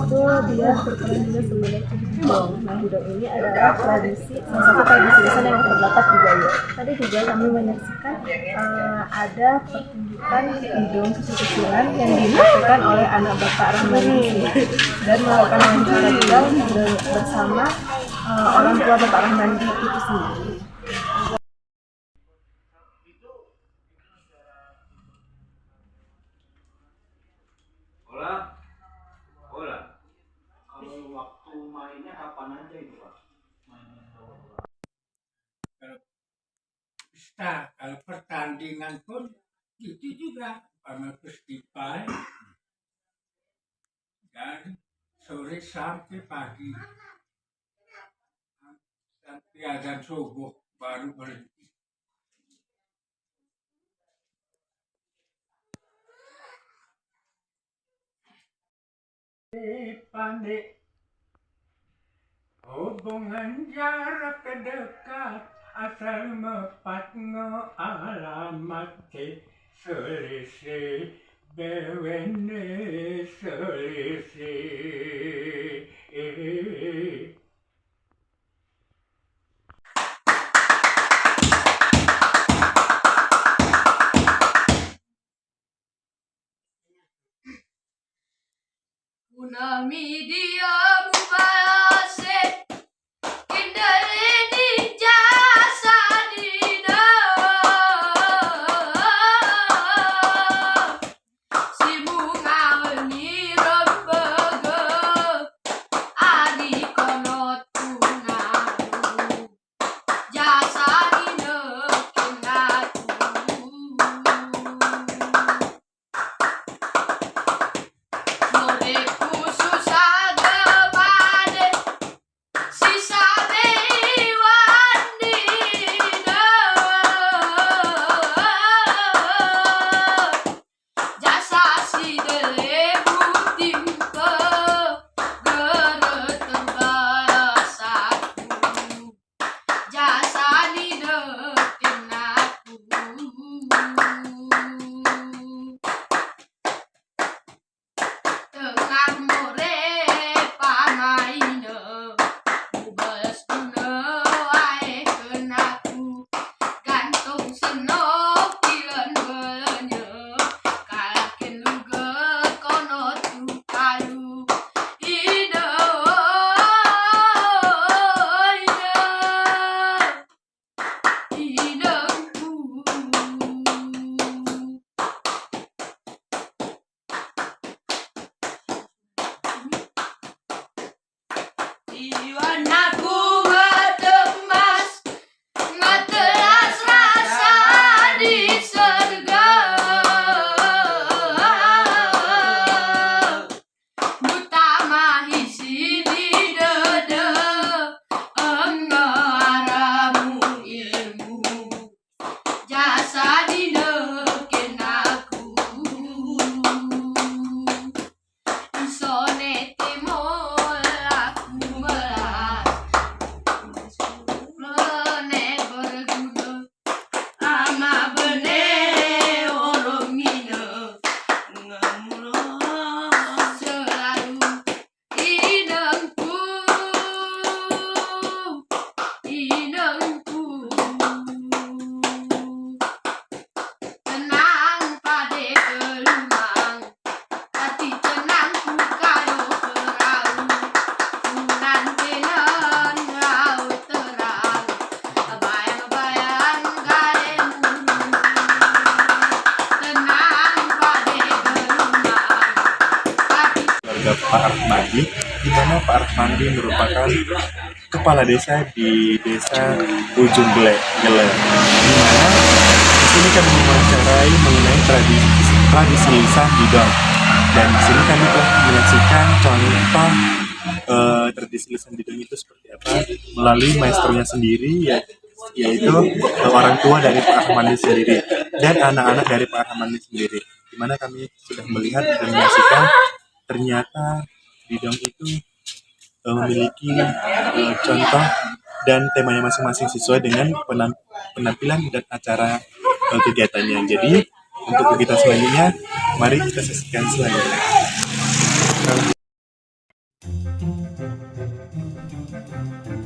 itu dia berperan juga sebagai hidong. Nah, hidong ini adalah tradisi, salah satu tradisi lisan yang terdapat di Gayo. Tadi juga kami menyaksikan ada pertunjukan hidong kecil-kecilan yang dilakukan oleh anak Bapak Rahmadi dan melakukan wawancara juga bersama orang tua Bapak Rahmadi itu sendiri. Kalau waktu mainnya kapan aja itu Pak? Kalau pertandingan pun itu juga karena festival dan sore sampai pagi sampai azan subuh baru berhenti. Pandai hubungan jarak dekat asal mepatno alamat selisih bewene selisih. Una media mubalase kindereni jasa dina si bunga ni rembege adi kono tungaru jasa dina kinatu Iwanaku ngedemas ngetelas rasa di surga buta mahisi di dada engaramu ilmu jasa dinekin aku isone timur Pak Rahmadi, di mana Pak Rahmadi merupakan kepala desa di desa Ujung Gele, di mana di sini kami mewawancarai mengenai tradisi lisan hidong, dan di sini kami telah menyaksikan contoh tradisi lisan hidong itu seperti apa melalui maestronya sendiri, yaitu orang tua dari Pak Rahmadi sendiri dan anak-anak dari Pak Rahmadi sendiri, di mana kami sudah melihat dan menyaksikan ternyata bidang itu memiliki contoh dan temanya masing-masing sesuai dengan penampilan dan acara kegiatannya. Jadi untuk kegiatan selanjutnya, mari kita saksikan selanjutnya. Dadah.